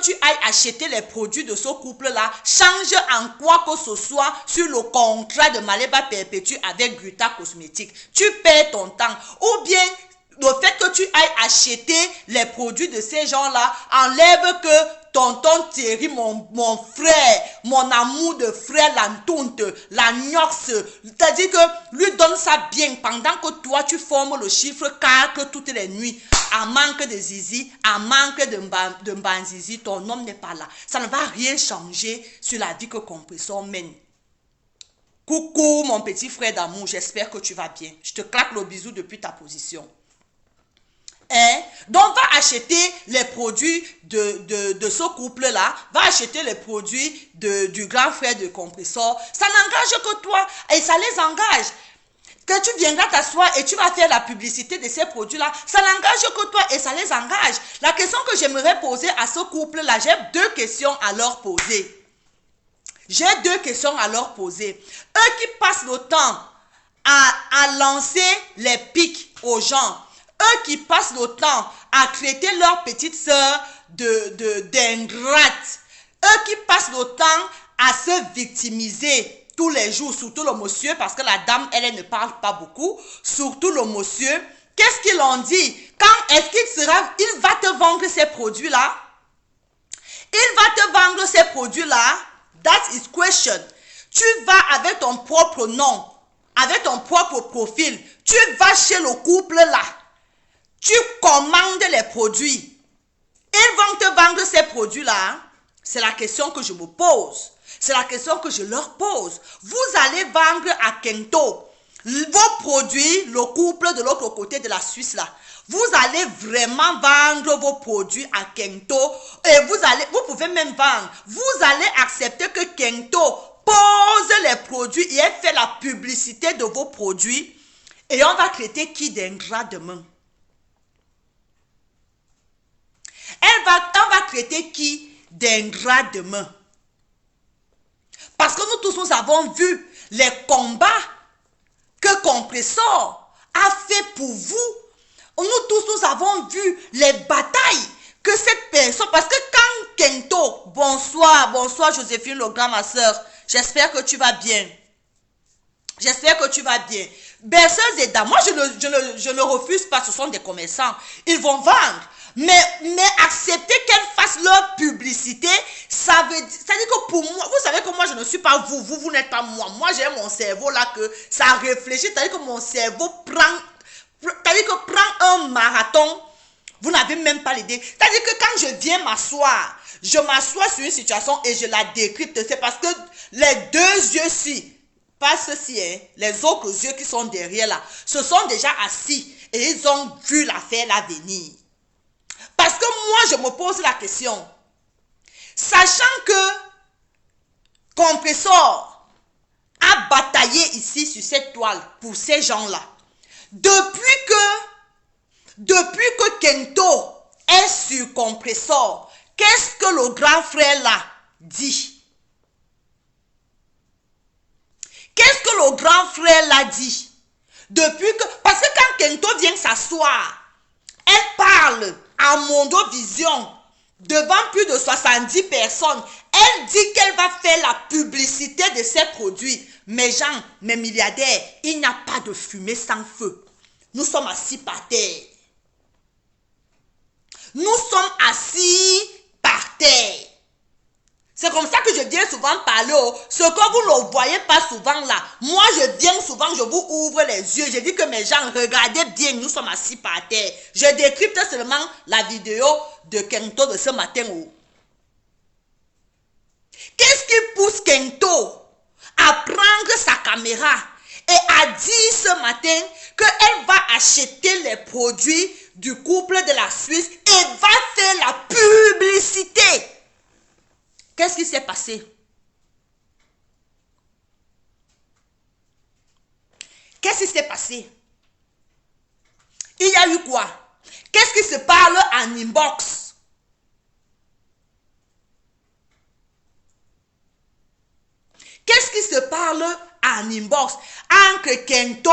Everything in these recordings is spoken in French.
tu ailles acheter les produits de ce couple-là change en quoi que ce soit sur le contrat de Maleba Perpétue avec Gruta Cosmétique. Tu perds ton temps. Ou bien, le fait que tu ailles acheter les produits de ces gens-là enlève que tonton Thierry, mon frère, mon amour de frère, la tonte, la gnox, c'est-à-dire que lui donne ça bien pendant que toi tu formes le chiffre 4 toutes les nuits. En manque de zizi, en manque de banzizi, ton homme n'est pas là. Ça ne va rien changer sur la vie que Compressor mène. Coucou mon petit frère d'amour, j'espère que tu vas bien. Je te claque le bisou depuis ta position. Donc va acheter les produits de ce couple-là, va acheter les produits du grand frère de Compressor. Ça n'engage que toi et ça les engage. Que tu viendras t'asseoir et tu vas faire la publicité de ces produits-là, ça n'engage que toi et ça les engage. La question que j'aimerais poser à ce couple-là, j'ai deux questions à leur poser. J'ai deux questions à leur poser. Eux qui passent le temps à lancer les pics aux gens, eux qui passent le temps à traiter leur petite sœur d'ingrate, eux qui passent le temps à se victimiser tous les jours, surtout le monsieur, parce que la dame, elle ne parle pas beaucoup, surtout le monsieur, qu'est-ce qu'ils ont dit? Quand est-ce il va te vendre ces produits-là? Il va te vendre ces produits-là? That is question. Tu vas avec ton propre nom, avec ton propre profil, tu vas chez le couple-là, tu commandes les produits. Ils vont te vendre ces produits-là? C'est la question que je me pose. C'est la question que je leur pose. Vous allez vendre à Kento vos produits, le couple de l'autre côté de la Suisse là. Vous allez vraiment vendre vos produits à Kento et vous pouvez même vendre. Vous allez accepter que Kento pose les produits et elle fait la publicité de vos produits et on va traiter qui d'ingrat demain? On va traiter qui d'ingrat demain? Parce que nous tous, nous avons vu les combats que Compressor a fait pour vous. Nous tous, nous avons vu les batailles que cette personne... Parce que quand Kento... Bonsoir Joséphine Legrand, ma soeur. J'espère que tu vas bien. J'espère que tu vas bien. Berceuse et dames, moi je ne refuse pas, ce sont des commerçants. Ils vont vendre. Mais accepter qu'elles fassent leur publicité, ça veut dire que pour moi, vous savez que moi je ne suis pas vous n'êtes pas moi. Moi j'ai mon cerveau là que ça réfléchit, c'est-à-dire que mon cerveau prend un marathon, vous n'avez même pas l'idée. C'est-à-dire que quand je viens m'asseoir, je m'assois sur une situation et je la décrypte, c'est parce que les deux yeux-ci, pas ceux-ci, les autres yeux qui sont derrière là, se sont déjà assis et ils ont vu l'affaire là venir. Parce que moi, je me pose la question. Sachant que Compressor a bataillé ici sur cette toile pour ces gens-là. Depuis que Kento est sur Compressor, qu'est-ce que le grand frère là dit? Qu'est-ce que le grand frère là dit? Parce que quand Kento vient s'asseoir, elle parle en Mondovision devant plus de 70 personnes. Elle dit qu'elle va faire la publicité de ses produits. Mes gens, mes milliardaires, il n'y a pas de fumée sans feu. Nous sommes assis par terre. Nous sommes assis par terre. C'est comme ça que je viens souvent parler. Ce que vous ne voyez pas souvent là. Moi, je viens souvent, je vous ouvre les yeux. Je dis que mes gens, regardez bien, nous sommes assis par terre. Je décrypte seulement la vidéo de Kento de ce matin. Qu'est-ce qui pousse Kento à prendre sa caméra et à dire ce matin qu'elle va acheter les produits du couple de la Suisse et va faire la publicité? Qu'est-ce qui s'est passé? Qu'est-ce qui s'est passé? Il y a eu quoi? Qu'est-ce qui se parle en inbox? Qu'est-ce qui se parle en inbox entre Kento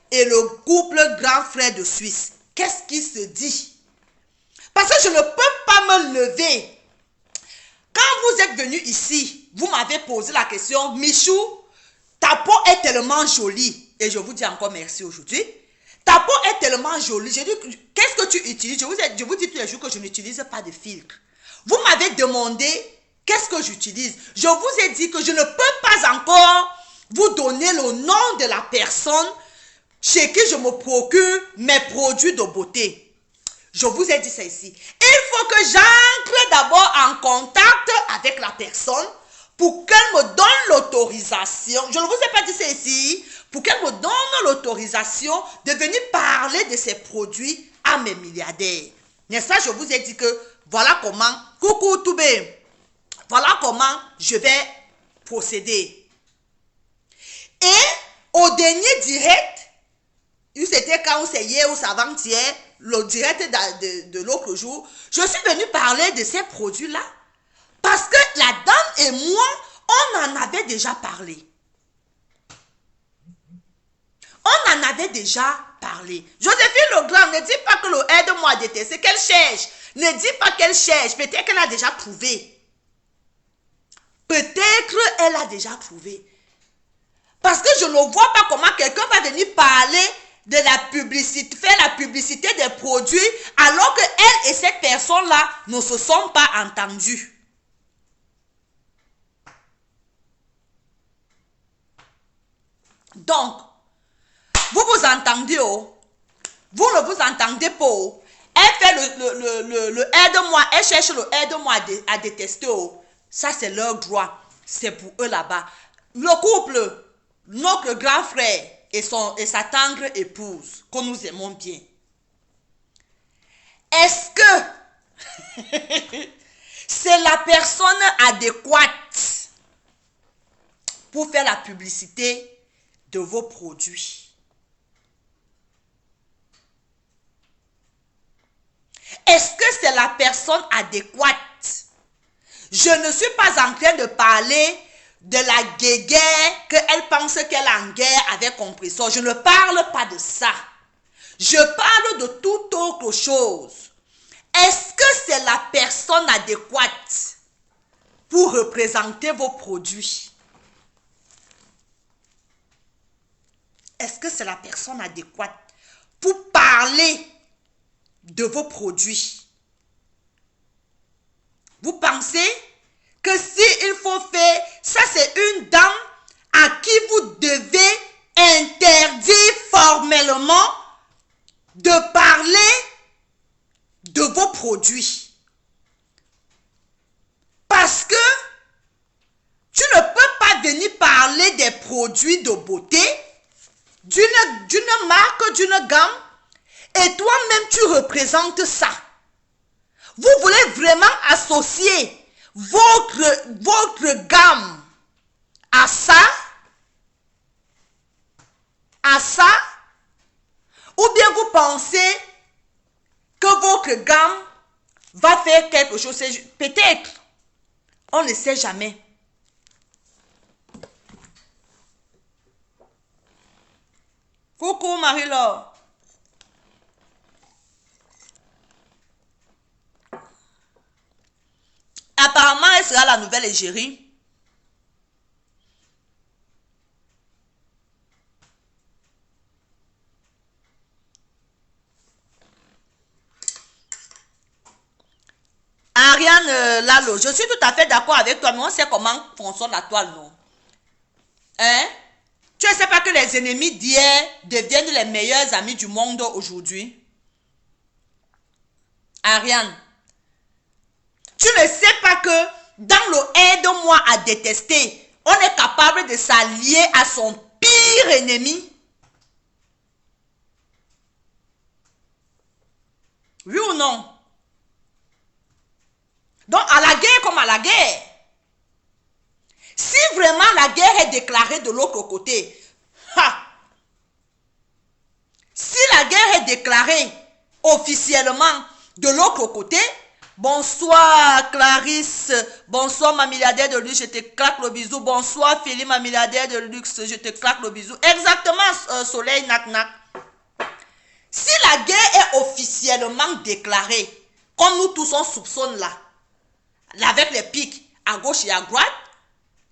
et le couple grand frère de Suisse? Qu'est-ce qui se dit? Parce que je ne peux pas me lever Quand vous êtes venu ici, vous m'avez posé la question, Michou, ta peau est tellement jolie. Et je vous dis encore merci aujourd'hui. Ta peau est tellement jolie. J'ai dit, qu'est-ce que tu utilises? Je vous dis tous les jours que je n'utilise pas de filtre. Vous m'avez demandé, qu'est-ce que j'utilise? Je vous ai dit que je ne peux pas encore vous donner le nom de la personne chez qui je me procure mes produits de beauté. Je vous ai dit ça ici. Il faut que j'entre d'abord en contact avec la personne pour qu'elle me donne l'autorisation. Je ne vous ai pas dit ça ici. Pour qu'elle me donne l'autorisation de venir parler de ces produits à mes milliardaires. N'est-ce pas? Je vous ai dit que voilà comment, coucou Toubé, voilà comment je vais procéder. Et au dernier direct, c'était quand c'est hier ou c'est avant-hier, le direct de l'autre jour, je suis venue parler de ces produits-là parce que la dame et moi, on en avait déjà parlé. On en avait déjà parlé. Joséphine Legrand, ne dis pas que le aide-moi à détester, qu'elle cherche. Ne dis pas qu'elle cherche, peut-être qu'elle a déjà trouvé. Peut-être elle a déjà trouvé. Parce que je ne vois pas comment quelqu'un va venir parler de la publicité, faire la publicité des produits, alors que elle et cette personne-là ne se sont pas entendues. Donc, vous vous entendez, oh? Vous ne vous entendez pas, oh? Elle fait le aide-moi, elle cherche le aide-moi à détester, oh? Ça, c'est leur droit. C'est pour eux là-bas. Le couple, notre grand frère et sa tendre épouse, que nous aimons bien. Est-ce que c'est la personne adéquate pour faire la publicité de vos produits? Est-ce que c'est la personne adéquate? Je ne suis pas en train de parler de la guéguerre qu'elle pense qu'elle est en guerre avec Compressor. Je ne parle pas de ça. Je parle de toute autre chose. Est-ce que c'est la personne adéquate pour représenter vos produits? Est-ce que c'est la personne adéquate pour parler de vos produits? Vous pensez que si il faut faire, ça c'est une dame à qui vous devez interdire formellement de parler de vos produits. Parce que tu ne peux pas venir parler des produits de beauté, d'une marque, d'une gamme, et toi-même tu représentes ça. Vous voulez vraiment associer votre gamme à ça, ou bien vous pensez que votre gamme va faire quelque chose? Peut-être, on ne sait jamais. Coucou Marie-Laure. Apparemment, elle sera la nouvelle égérie. Ariane Lalo, je suis tout à fait d'accord avec toi, mais on sait comment fonctionne la toile, non? Hein? Tu ne sais pas que les ennemis d'hier deviennent les meilleurs amis du monde aujourd'hui? Ariane, tu ne sais pas que dans le aide-moi à détester, on est capable de s'allier à son pire ennemi? Oui ou non? Donc, à la guerre comme à la guerre. Si vraiment la guerre est déclarée de l'autre côté, si la guerre est déclarée officiellement de l'autre côté, bonsoir Clarisse, bonsoir ma milliardaire de luxe, je te claque le bisou. Bonsoir Philippe, ma milliardaire de luxe, je te claque le bisou. Exactement, Soleil Nak Nak. Si la guerre est officiellement déclarée, comme nous tous on soupçonne là, avec les pics, à gauche et à droite,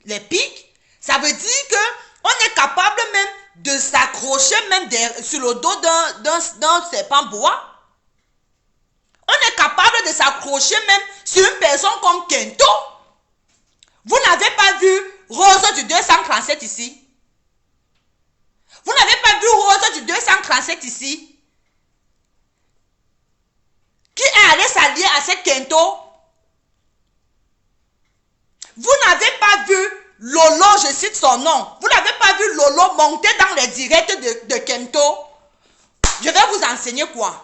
les pics, ça veut dire que on est capable même de s'accrocher même sur le dos d'un serpent bois. On est capable de s'accrocher même sur une personne comme Kento. Vous n'avez pas vu Rose du 237 ici? Vous n'avez pas vu Rose du 237 ici? Qui est allé s'allier à cette Kento? Vous n'avez pas vu Lolo, je cite son nom. Vous n'avez pas vu Lolo monter dans les directs de Kento? Je vais vous enseigner quoi?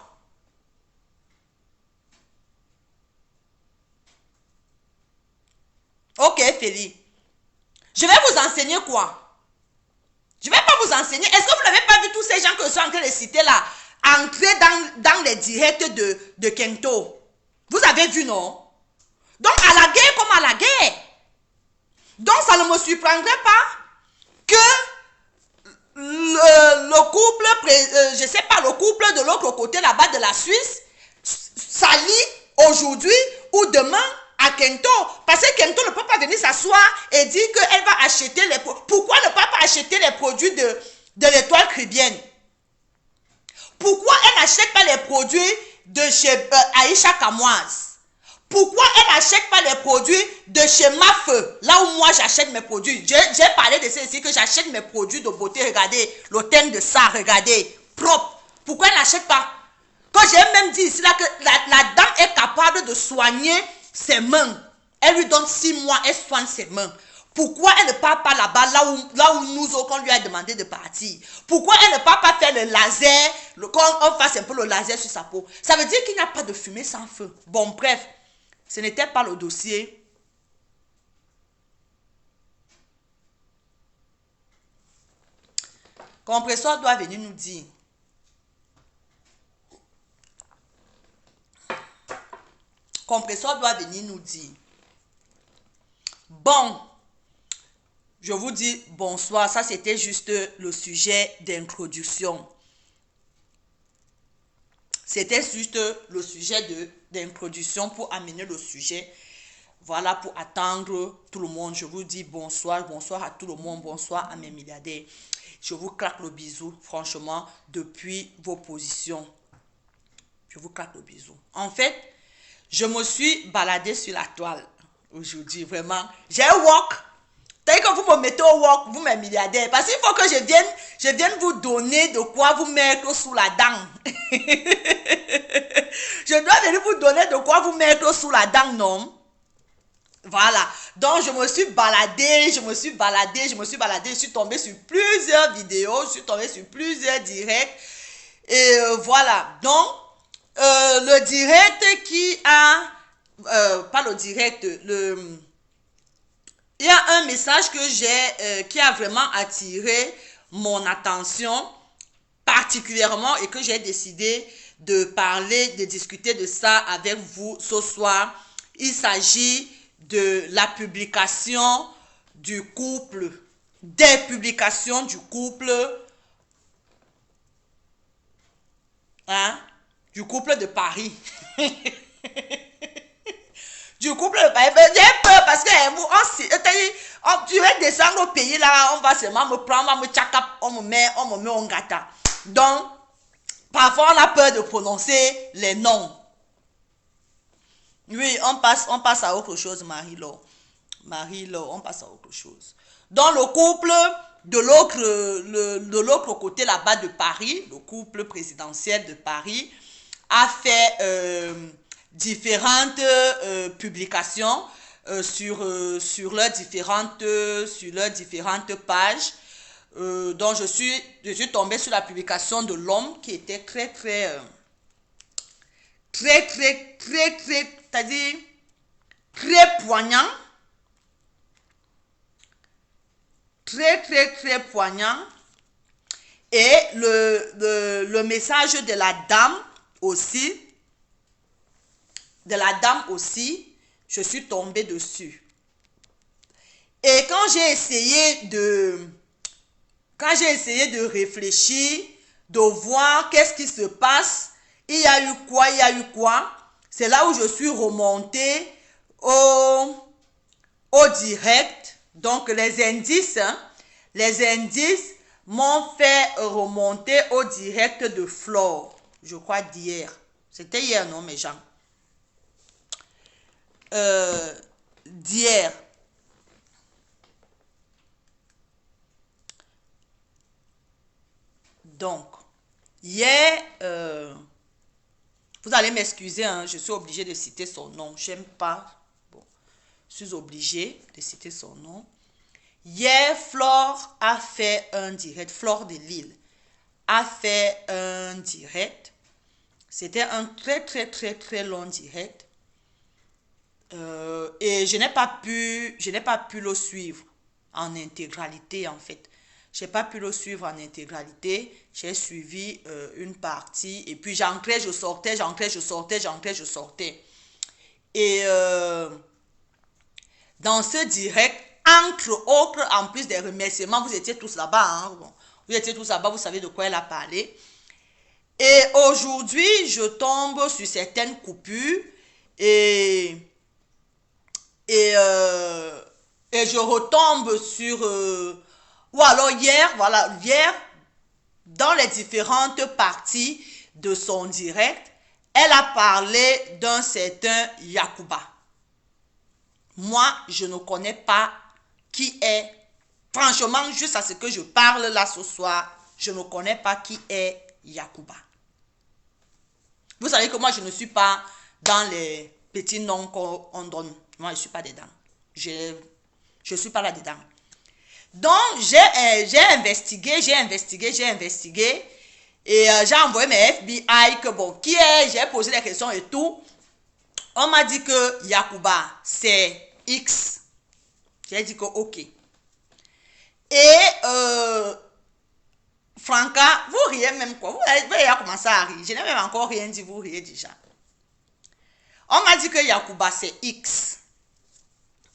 Ok, Feli. Je vais vous enseigner quoi? Je ne vais pas vous enseigner. Est-ce que vous n'avez pas vu tous ces gens que je suis en train de citer là entrer dans les directs de Kento? Vous avez vu, non? Donc, à la guerre comme à la guerre. Donc, ça ne me surprendrait pas que le couple, je ne sais pas, le couple de l'autre côté là-bas de la Suisse s'allie aujourd'hui ou demain à Kento. Parce que Kento ne peut pas venir s'asseoir et dire qu'elle va acheter les produits. Pourquoi ne pas acheter les produits de l'étoile caribéenne? Pourquoi elle n'achète pas les produits de chez Aïcha Kamoise? Pourquoi elle n'achète pas les produits de chez Mafeu, là où moi j'achète mes produits? J'ai parlé de ça ici, que j'achète mes produits de beauté. Regardez, le thème de ça, regardez, propre. Pourquoi elle n'achète pas? Quand j'ai même dit ici là que la dame est capable de soigner ses mains. Elle lui donne 6 mois, elle soigne ses mains. Pourquoi elle ne part pas là-bas, là où nous autres, on lui a demandé de partir? Pourquoi elle ne part pas faire le laser, quand on fasse un peu le laser sur sa peau? Ça veut dire qu'il n'y a pas de fumée sans feu. Bon, bref, ce n'était pas le dossier. Compresseur doit venir nous dire. Compresseur doit venir nous dire. Bon, je vous dis bonsoir. Ça, c'était juste le sujet d'introduction. C'était juste le sujet d'introduction pour amener le sujet. Voilà, pour attendre tout le monde. Je vous dis bonsoir. Bonsoir à tout le monde. Bonsoir à mes milliardaires. Je vous claque le bisou, franchement, depuis vos positions. Je vous claque le bisou. En fait, je me suis baladée sur la toile aujourd'hui, vraiment. J'ai un walk. Dès que vous me mettez au walk, vous mes milliardaires. Parce qu'il faut que je vienne vous donner de quoi vous mettre sous la dent. Je dois venir vous donner de quoi vous mettre sous la dent, non? Voilà. Donc, je me suis baladée. Je suis tombée sur plusieurs vidéos. Je suis tombée sur plusieurs directs. Et voilà. Donc, le direct qui a... pas le direct, il y a un message que j'ai qui a vraiment attiré mon attention particulièrement et que j'ai décidé de parler, de discuter de ça avec vous ce soir. Il s'agit de la publication du couple, des publications du couple, hein, du couple de Paris. Du couple de Paris. J'ai peur parce que tu vas descendre au pays là, on va seulement me prendre, on va me tchakap, on me met en gata. Donc, parfois on a peur de prononcer les noms. Oui, on passe à autre chose, Marie-Laure. Marie-Laure, on passe à autre chose. Dans le couple de l'autre côté là-bas de Paris, le couple présidentiel de Paris, a fait différentes publications sur leurs différentes pages. Donc je suis tombée sur la publication de l'homme qui était très, c'est-à-dire très poignant. Très poignant. Et le message de la dame aussi, je suis tombée dessus. Et quand j'ai essayé de réfléchir, de voir qu'est-ce qui se passe, il y a eu quoi, c'est là où je suis remontée au direct. Donc, les indices m'ont fait remonter au direct de Flore. Je crois d'hier. C'était hier, non, mes gens? D'hier. Donc, hier, vous allez m'excuser, hein, je suis obligée de citer son nom. J'aime pas. Bon, je suis obligée de citer son nom. Hier, Flore a fait un direct. Flore de Lille a fait un direct. C'était un très long direct. Et je n'ai pas pu le suivre en intégralité, en fait. Je n'ai pas pu le suivre en intégralité. J'ai suivi une partie. Et puis j'entrais, je sortais, j'entrais, je sortais, j'entrais, je sortais. Et dans ce direct, entre autres, en plus des remerciements, vous étiez tous là-bas. Hein? Bon, vous étiez tous là-bas, vous savez de quoi elle a parlé. Et aujourd'hui, je tombe sur certaines coupures et je retombe sur... ou alors hier, voilà, hier, dans les différentes parties de son direct, elle a parlé d'un certain Yacouba. Moi, je ne connais pas qui est, franchement, juste à ce que je parle là ce soir, je ne connais pas qui est Yacouba. Vous savez que moi, je ne suis pas dans les petits noms qu'on donne. Moi, je ne suis pas dedans. Je ne suis pas là-dedans. Donc, j'ai investigué. Et j'ai envoyé mes FBI que bon, qui est, j'ai posé des questions et tout. On m'a dit que Yacouba, c'est X. J'ai dit que ok. Et Franca, vous riez même quoi? Vous avez commencé à rire. Je n'ai même encore rien dit, vous riez déjà. On m'a dit que Yacouba, c'est X.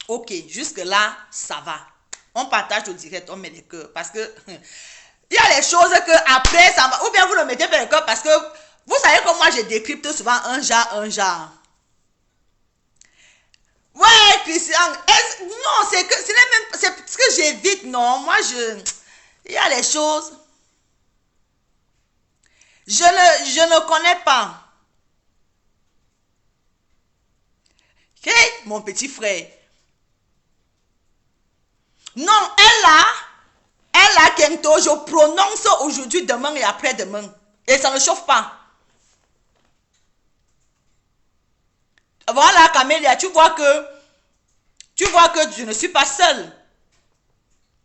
Ok, jusque-là, ça va. On partage au direct, on met les cœurs. Parce que il y a les choses que après, ça va. Ou bien vous le mettez dans les cœurs parce que vous savez que moi, je décrypte souvent un genre. Ouais, Christian. Non, c'est que ce n'est même. C'est ce que j'évite, non. Moi, il y a les choses. Je ne connais pas. Ok, mon petit frère. Non, elle a Kento, je prononce aujourd'hui, demain et après-demain. Et ça ne chauffe pas. Voilà, Camélia, tu vois que je ne suis pas seule.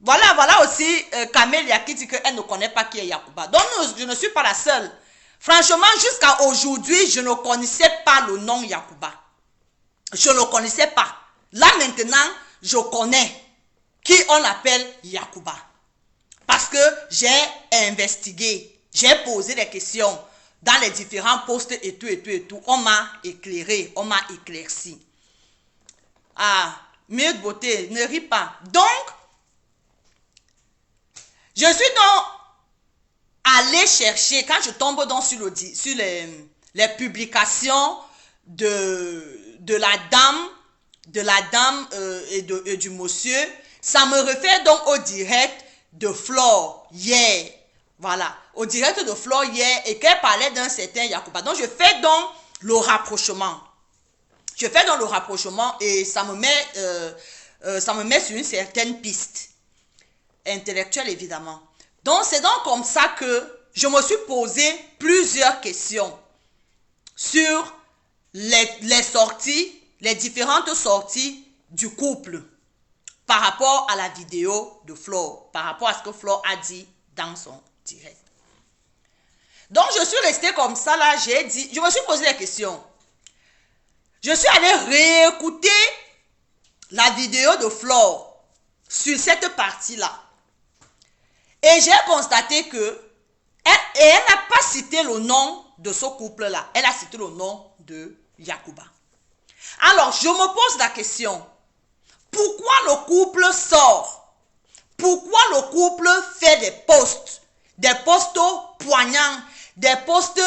Voilà aussi Camélia qui dit qu'elle ne connaît pas qui est Yacouba. Donc, je ne suis pas la seule. Franchement, jusqu'à aujourd'hui, je ne connaissais pas le nom Yacouba. Je ne le connaissais pas. Là, maintenant, je connais qui on appelle Yacouba. Parce que j'ai investigué, j'ai posé des questions dans les différents postes et tout. On m'a éclairé, on m'a éclairci. Ah, mieux de beauté, ne ris pas. Donc, je suis donc allé chercher, quand je tombe donc sur les publications de la dame et du monsieur, ça me refait donc au direct de Flore hier. Voilà, au direct de Flore hier et qu'elle parlait d'un certain Yacouba. Donc, je fais donc le rapprochement. Et ça me met sur une certaine piste intellectuelle, évidemment. Donc, c'est donc comme ça que je me suis posé plusieurs questions sur les sorties, les différentes sorties du couple par rapport à la vidéo de Flore, par rapport à ce que Flore a dit dans son direct. Donc, je suis restée comme ça, là, je me suis posé des questions. Je suis allée réécouter la vidéo de Flore sur cette partie-là. Et j'ai constaté que elle n'a pas cité le nom de ce couple-là. Elle a cité le nom de Yacouba. Alors, je me pose la question. Pourquoi le couple sort? Pourquoi le couple fait des posts poignants, des posts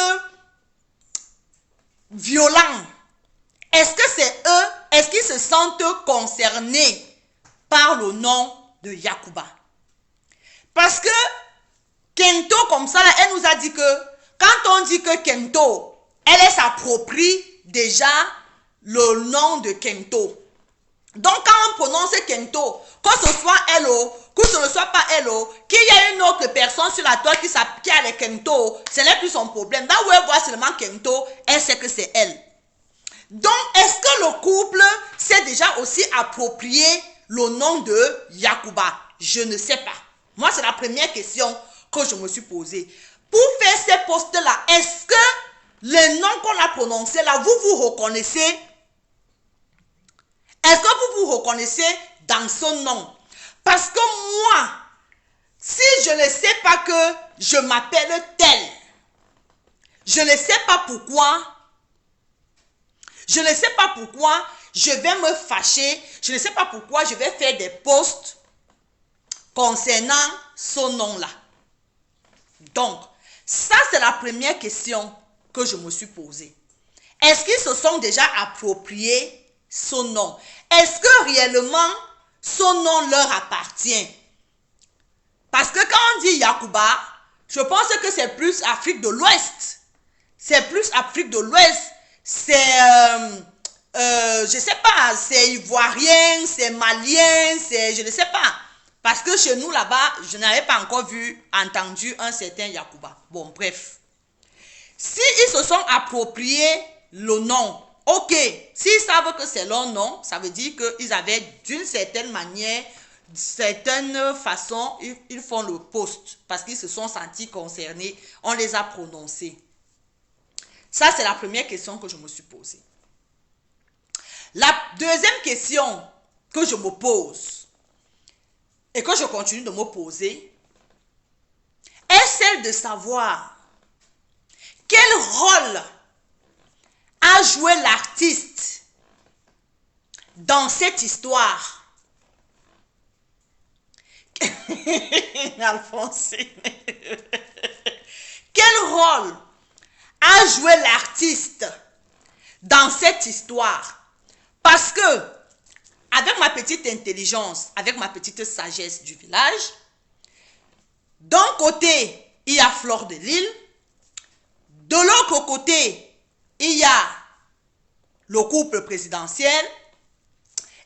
violents? Est-ce que c'est eux? Est-ce qu'ils se sentent concernés par le nom de Yacouba. Parce que Kento, comme ça, là, elle nous a dit que quand on dit que Kento, elle s'approprie déjà le nom de Kento. Donc, quand on prononce Kento, que ce soit elle, que ce ne soit pas elle, qu'il y ait une autre personne sur la toile qui a les Kento, ce n'est plus son problème. Là où elle voit seulement Kento, elle sait que c'est elle. Donc, est-ce que le couple s'est déjà aussi approprié le nom de Yacouba? Je ne sais pas. Moi, c'est la première question que je me suis posée. Pour faire ces postes-là, est-ce que les noms qu'on a prononcés là, vous vous reconnaissez? Est-ce que vous vous reconnaissez dans son nom? Parce que moi, si je ne sais pas que je m'appelle tel, je ne sais pas pourquoi, je ne sais pas pourquoi je vais me fâcher, je ne sais pas pourquoi je vais faire des posts concernant ce nom-là. Donc, ça c'est la première question que je me suis posée. Est-ce qu'ils se sont déjà appropriés son nom? Est-ce que réellement son nom leur appartient? Parce que quand on dit Yacouba, je pense que c'est plus Afrique de l'Ouest. C'est plus Afrique de l'Ouest. C'est, je sais pas, c'est ivoirien, c'est malien, c'est, je ne sais pas. Parce que chez nous là-bas, je n'avais pas encore entendu un certain Yacouba. Bon, bref. S'ils se sont appropriés le nom, ok, s'ils savent que c'est leur nom, ça veut dire qu'ils avaient d'une certaine manière, d'une certaine façon, ils font le post parce qu'ils se sont sentis concernés, on les a prononcés. Ça, c'est la première question que je me suis posée. La deuxième question que je me pose et que je continue de me poser est celle de savoir quel rôle a joué l'artiste dans cette histoire. Alphonse. Quel rôle a joué l'artiste dans cette histoire? Parce que, avec ma petite intelligence, avec ma petite sagesse du village, d'un côté, il y a Fleur de Lys, de l'autre côté, il y a le couple présidentiel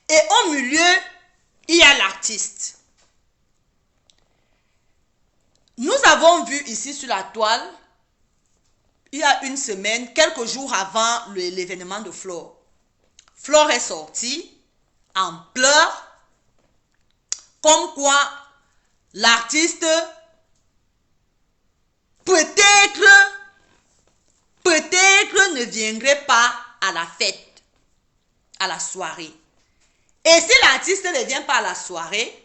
et au milieu, il y a l'artiste. Nous avons vu ici sur la toile, il y a une semaine, quelques jours avant l'événement de Flore. Flore est sortie en pleurs, comme quoi l'artiste peut-être ne viendrait pas à la fête, à la soirée. Et si l'artiste ne vient pas à la soirée,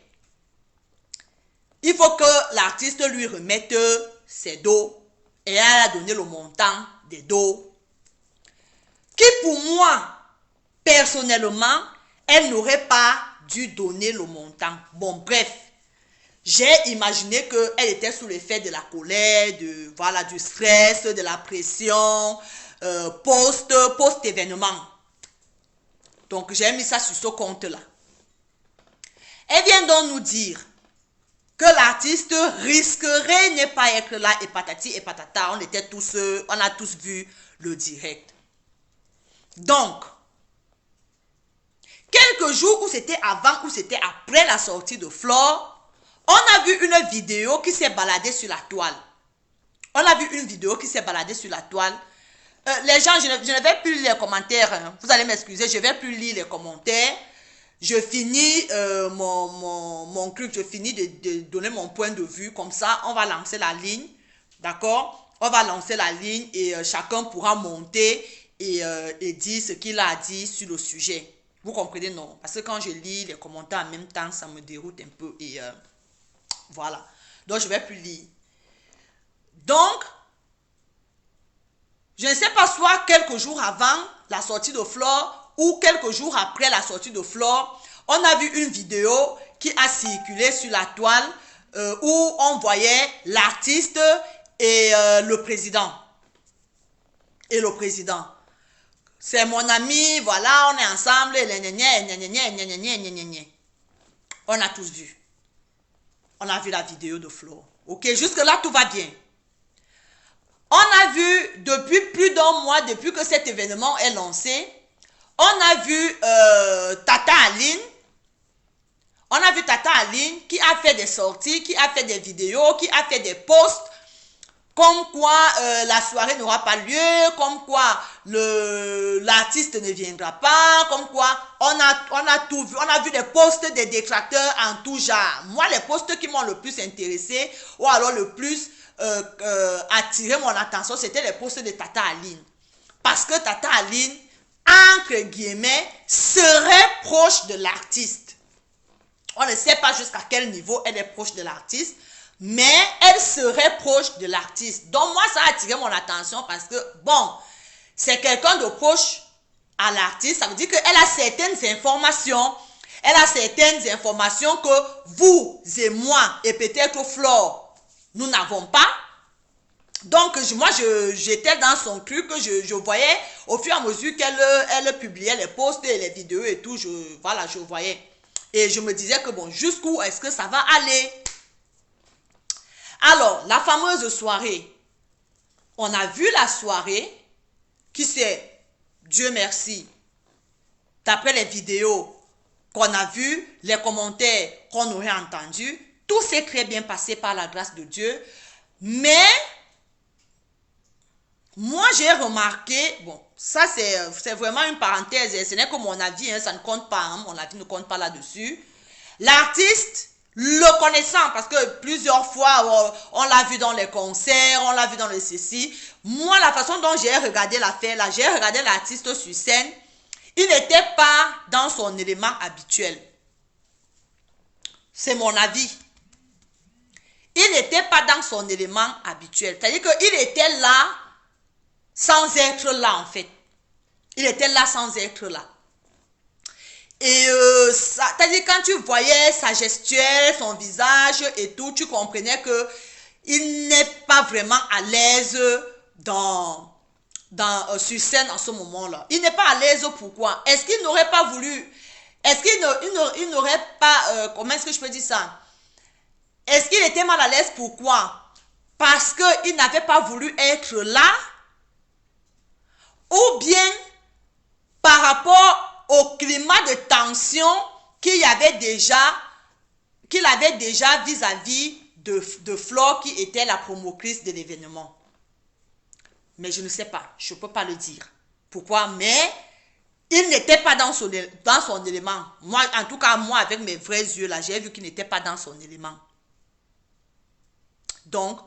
il faut que l'artiste lui remette ses dos et elle a donné le montant des dos. Qui pour moi, personnellement, elle n'aurait pas dû donner le montant. Bon, bref, j'ai imaginé qu'elle était sous l'effet de la colère, voilà, du stress, de la pression, post-événement. Donc, j'ai mis ça sur ce compte-là. Elle vient donc nous dire que l'artiste risquerait ne pas être là et patati et patata. On a tous vu le direct. Donc, quelques jours où c'était avant ou c'était après la sortie de Flore, on a vu une vidéo qui s'est baladée sur la toile. On a vu une vidéo qui s'est baladée sur la toile. Les gens, je ne vais plus lire les commentaires. Hein. Vous allez m'excuser, je ne vais plus lire les commentaires. Je finis mon truc, je finis de donner mon point de vue. Comme ça, on va lancer la ligne. D'accord? On va lancer la ligne et chacun pourra monter et dire ce qu'il a dit sur le sujet. Vous comprenez, non? Parce que quand je lis les commentaires en même temps, ça me déroute un peu. Et voilà. Donc, je ne vais plus lire. Donc, je ne sais pas, soit quelques jours avant la sortie de Flore ou quelques jours après la sortie de Flore, on a vu une vidéo qui a circulé sur la toile où on voyait l'artiste et le président. Et le président. C'est mon ami, voilà, on est ensemble. On a tous vu. On a vu la vidéo de Flo. Ok, jusque-là, tout va bien. On a vu depuis plus d'un mois, depuis que cet événement est lancé, on a vu Tata Aline. On a vu Tata Aline qui a fait des sorties, qui a fait des vidéos, qui a fait des posts, comme quoi la soirée n'aura pas lieu, comme quoi l'artiste ne viendra pas, comme quoi on a tout vu, on a vu des posts des détracteurs en tout genre. Moi, les posts qui m'ont le plus intéressé, ou alors le plus attiré mon attention, c'était les posts de Tata Aline. Parce que Tata Aline, entre guillemets, serait proche de l'artiste. On ne sait pas jusqu'à quel niveau elle est proche de l'artiste, mais elle serait proche de l'artiste. Donc moi, ça a attiré mon attention parce que, bon, c'est quelqu'un de proche à l'artiste. Ça veut dire qu'elle a certaines informations. Elle a certaines informations que vous et moi, et peut-être Flore, nous n'avons pas. Donc, moi, j'étais dans son truc, je voyais au fur et à mesure qu'elle publiait les posts et les vidéos et tout, voilà, je voyais. Et je me disais que bon, jusqu'où est-ce que ça va aller? Alors, la fameuse soirée. On a vu la soirée qui s'est, Dieu merci, d'après les vidéos qu'on a vues, les commentaires qu'on aurait entendus, tout s'est très bien passé par la grâce de Dieu. Mais, moi j'ai remarqué, bon, ça c'est vraiment une parenthèse, ce n'est que mon avis, hein, ça ne compte pas, hein, mon avis ne compte pas là-dessus. L'artiste, le connaissant, parce que plusieurs fois, on l'a vu dans les concerts, on l'a vu dans le ceci. Moi, la façon dont j'ai regardé l'affaire, là, j'ai regardé l'artiste sur scène, il n'était pas dans son élément habituel. C'est mon avis. Il n'était pas dans son élément habituel. C'est-à-dire qu'il était là sans être là, en fait. Il était là sans être là. Et c'est-à-dire quand tu voyais sa gestuelle, son visage et tout, tu comprenais que il n'est pas vraiment à l'aise sur scène en ce moment-là. Il n'est pas à l'aise, pourquoi? Est-ce qu'il n'aurait pas voulu, est-ce qu'il n'aurait pas, comment est-ce que je peux dire ça? Est-ce qu'il était mal à l'aise, pourquoi? Parce qu'il n'avait pas voulu être là, ou bien par rapport au climat de tension qu'il avait déjà vis-à-vis de Flore qui était la promotrice de l'événement. Mais je ne sais pas, je ne peux pas le dire. Pourquoi? Mais il n'était pas dans son élément. Moi, en tout cas, moi, avec mes vrais yeux, là, j'ai vu qu'il n'était pas dans son élément. Donc,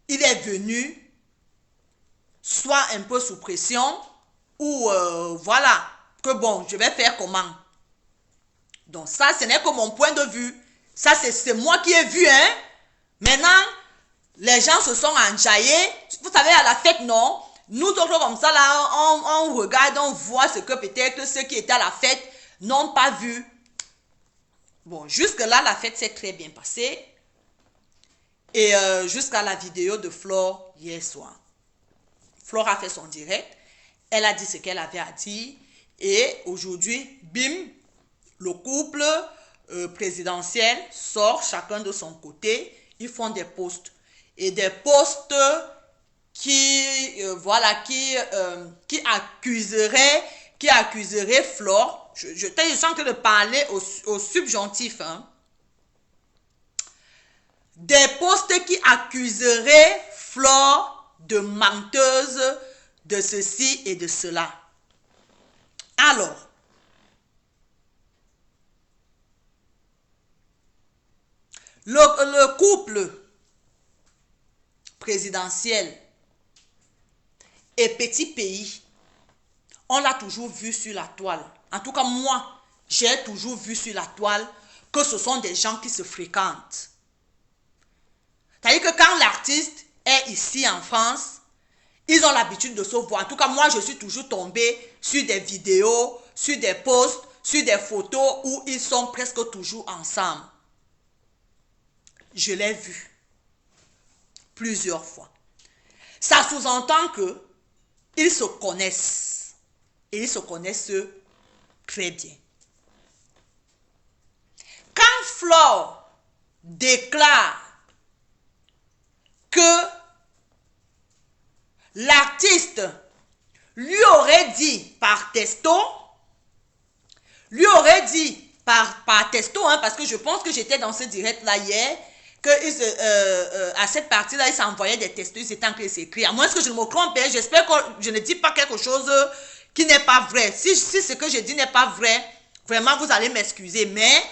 il est venu soit un peu sous pression, ou voilà, que bon, je vais faire comment? Donc ça, ce n'est que mon point de vue. Ça, c'est moi qui ai vu, hein. Maintenant, les gens se sont enjaillés. Vous savez, à la fête, non? Nous autres comme ça, là, on regarde, on voit ce que peut-être ceux qui étaient à la fête n'ont pas vu. Bon, jusque-là, la fête s'est très bien passée. Et jusqu'à la vidéo de Flore hier soir. Flore a fait son direct. Elle a dit ce qu'elle avait à dire. Et aujourd'hui, bim, le couple présidentiel sort chacun de son côté. Ils font des posts. Et des posts voilà, qui accuseraient Flore. Je suis en train de parler au subjonctif. Hein. Des posts qui accuseraient Flore de menteuse, de ceci et de cela. Alors, le couple présidentiel et petit pays, on l'a toujours vu sur la toile. En tout cas, moi, j'ai toujours vu sur la toile que ce sont des gens qui se fréquentent. C'est-à-dire que quand l'artiste est ici en France, ils ont l'habitude de se voir. En tout cas, moi, je suis toujours tombée sur des vidéos, sur des posts, sur des photos où ils sont presque toujours ensemble. Je l'ai vu plusieurs fois. Ça sous-entend qu'ils se connaissent. Et ils se connaissent très bien. Quand Flore déclare que l'artiste lui aurait dit par texto, hein, parce que je pense que j'étais dans ce direct-là hier, que à cette partie-là, ils s'envoyaient des textos, ils étaient en train de s'écrire. À moins que je ne me trompe, hein, j'espère que je ne dis pas quelque chose qui n'est pas vrai. Si ce que je dis n'est pas vrai, vraiment, vous allez m'excuser. Mais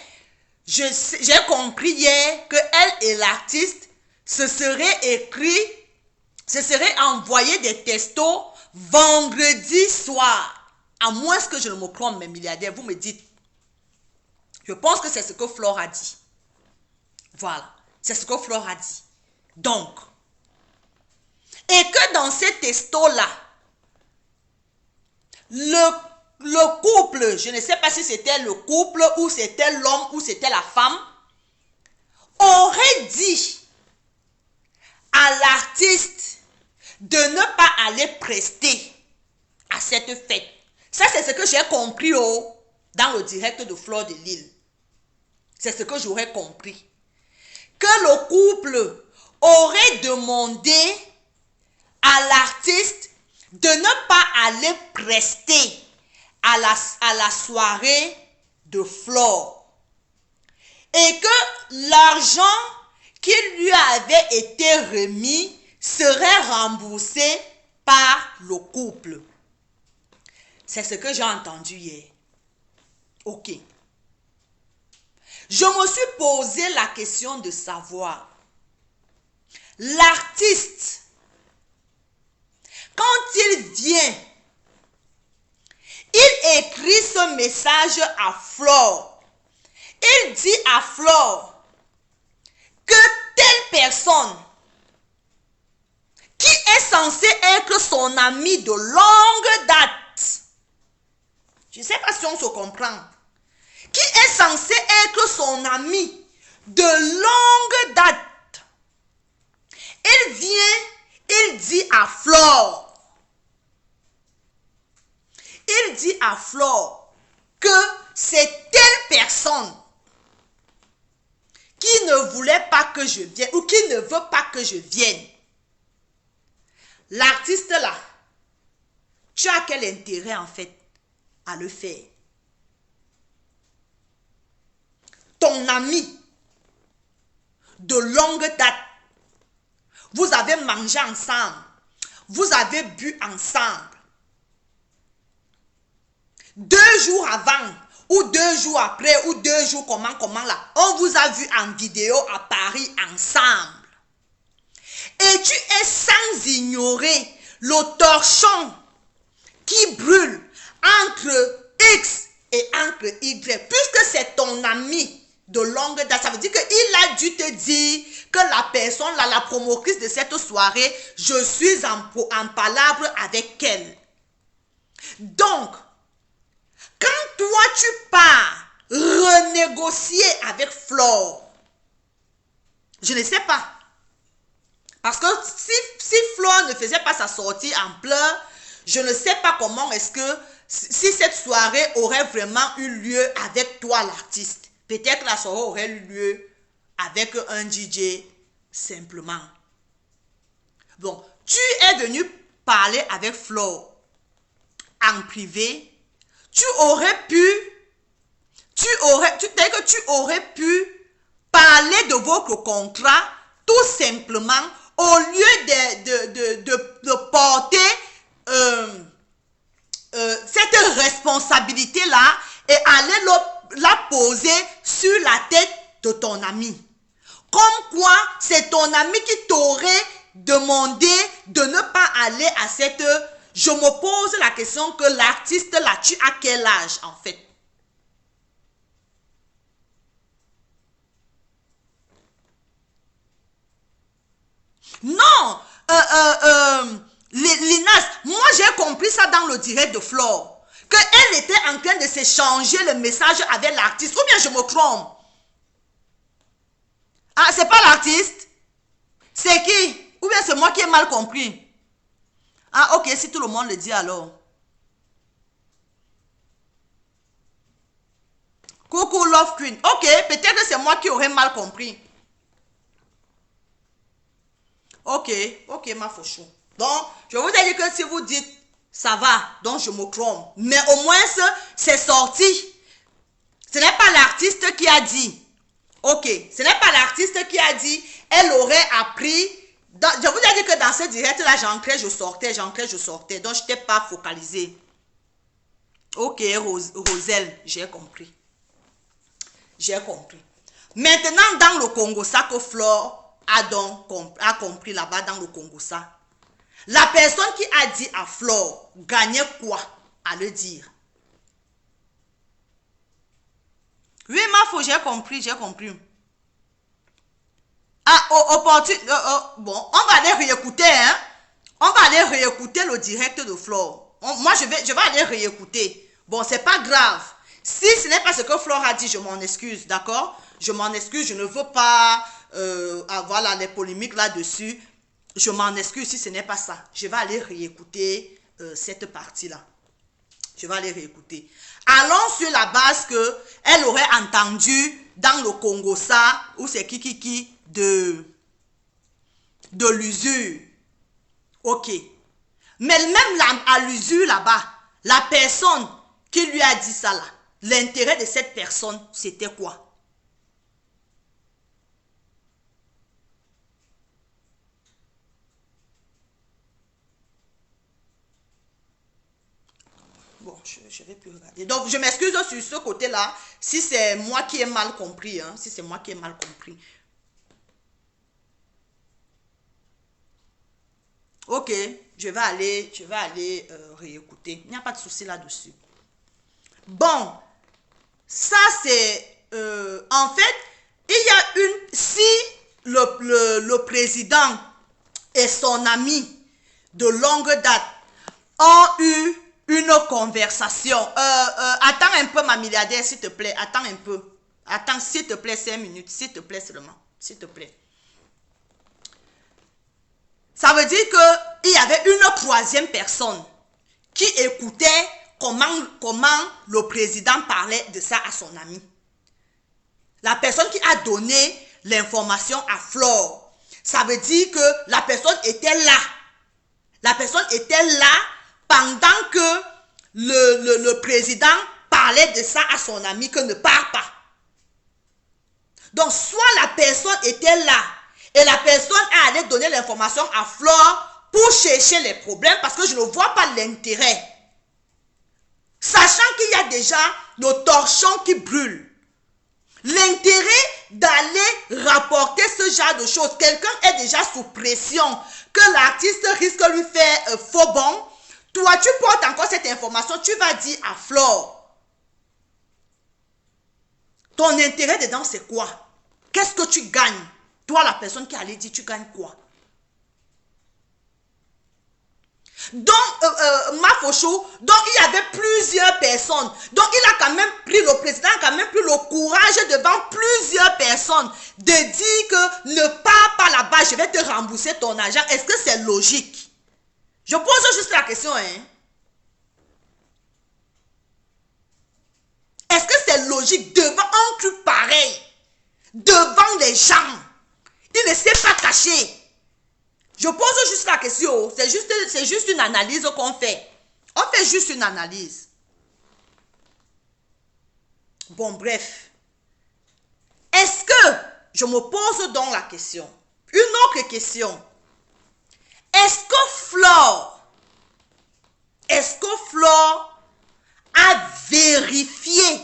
j'ai compris hier que elle et l'artiste se seraient envoyé des textos vendredi soir. À moins que je ne me trompe, mes milliardaires, vous me dites. Je pense que c'est ce que Flore a dit. Voilà, c'est ce que Flore a dit. Donc, et que dans ces textos-là, le couple, je ne sais pas si c'était le couple ou c'était l'homme ou c'était la femme, aurait dit à l'artiste de ne pas aller prester à cette fête. Ça, c'est ce que j'ai compris dans le direct de Flore de Lille. C'est ce que j'aurais compris. Que le couple aurait demandé à l'artiste de ne pas aller prester à la soirée de Flore. Et que l'argent qui lui avait été remis serait remboursé par le couple. C'est ce que j'ai entendu hier. Ok. Je me suis posé la question de savoir, l'artiste, quand il vient, il écrit ce message à Flore. Il dit à Flore que telle personne qui est censée être son ami de longue date, je ne sais pas si on se comprend, qui est censé être son ami de longue date, il vient, il dit à Flore que c'est telle personne qui ne voulait pas que je vienne ou qui ne veut pas que je vienne. L'artiste là, tu as quel intérêt en fait à le faire? Ton ami de longue date, vous avez mangé ensemble, vous avez bu ensemble. 2 jours avant, ou 2 jours après, ou 2 jours comment là, on vous a vu en vidéo à Paris ensemble. Et tu es sans ignorer le torchon qui brûle entre X et entre Y, puisque c'est ton ami de longue date. Ça veut dire qu'il a dû te dire que la personne, là, la promotrice de cette soirée, je suis en palabre avec elle. Donc, quand toi tu pars renégocier avec Flore, je ne sais pas. Parce que si Flore ne faisait pas sa sortie en pleurs, je ne sais pas comment est-ce que, si cette soirée aurait vraiment eu lieu avec toi l'artiste. Peut-être la soirée aurait eu lieu avec un DJ simplement. Bon, tu es venu parler avec Flore en privé. Tu aurais pu parler de votre contrat tout simplement au lieu de porter cette responsabilité-là et aller la poser sur la tête de ton ami. Comme quoi, c'est ton ami qui t'aurait demandé de ne pas aller à cette... Je me pose la question que l'artiste là, tu as quel âge en fait? Non, Linas, moi j'ai compris ça dans le direct de Flore, qu'elle était en train de s'échanger le message avec l'artiste, ou bien je me trompe? Ah, c'est pas l'artiste? C'est qui? Ou bien c'est moi qui ai mal compris? Ah, ok, si tout le monde le dit alors. Coucou Love Queen. Ok, peut-être que c'est moi qui aurais mal compris. Ok, ma fauchou. Donc, je vous ai dit que si vous dites ça va, donc je me trompe. Mais au moins, c'est sorti. Ce n'est pas l'artiste qui a dit. Ok, ce n'est pas l'artiste qui a dit. Elle aurait appris. Je vous ai dit que dans ce direct-là, j'entrais, je sortais. Donc, je n'étais pas focalisée. Ok, Roselle, j'ai compris. Maintenant, dans le Congo, ça que Flore a compris là-bas dans le Congo, ça. La personne qui a dit à Flore gagnait quoi à le dire? Oui, ma faux, j'ai compris. Ah, bon, on va aller réécouter, hein. On va aller réécouter le direct de Flore. Moi, je vais aller réécouter. Bon, c'est pas grave. Si ce n'est pas ce que Flore a dit, je m'en excuse, d'accord? Je m'en excuse, je ne veux pas avoir les polémiques là-dessus. Je m'en excuse si ce n'est pas ça. Je vais aller réécouter cette partie-là. Je vais aller réécouter. Allons sur la base que elle aurait entendu dans le Congo ça, ou c'est qui de l'usure. Ok. Mais même à l'usure là-bas, la personne qui lui a dit ça là, l'intérêt de cette personne, c'était quoi? Bon, je ne vais plus regarder. Donc, je m'excuse sur ce côté-là, si c'est moi qui ai mal compris. Hein, si c'est moi qui ai mal compris. Ok, je vais aller réécouter. Il n'y a pas de souci là-dessus. Bon, ça c'est... en fait, il y a une... Si le président et son ami de longue date ont eu une conversation. Attends un peu, ma milliardaire, s'il te plaît. Attends un peu. Attends, s'il te plaît, 5 minutes. S'il te plaît seulement. S'il te plaît. Ça veut dire qu'il y avait une troisième personne qui écoutait comment le président parlait de ça à son ami. La personne qui a donné l'information à Flore. Ça veut dire que la personne était là. La personne était là pendant que le président parlait de ça à son ami que ne parle pas. Donc, soit la personne était là et la personne est allée donner l'information à Flore pour chercher les problèmes parce que je ne vois pas l'intérêt. Sachant qu'il y a déjà le torchon qui brûle. L'intérêt d'aller rapporter ce genre de choses. Quelqu'un est déjà sous pression que l'artiste risque de lui faire faux bon. Toi, tu portes encore cette information, tu vas dire à Flore. Ton intérêt dedans, c'est quoi? Qu'est-ce que tu gagnes? Toi, la personne qui allait dire, tu gagnes quoi? Donc, ma fauchou, donc il y avait plusieurs personnes. Donc, il a quand même pris, le président a quand même pris le courage devant plusieurs personnes de dire que ne pars pas là-bas, je vais te rembourser ton argent. Est-ce que c'est logique? Je pose juste la question, hein. Est-ce que c'est logique devant un truc pareil, devant les gens? Il ne s'est pas caché. Je pose juste la question. C'est juste une analyse qu'on fait. On fait juste une analyse. Bon, bref. Est-ce que, je me pose donc la question, une autre question. Est-ce que Flore a vérifié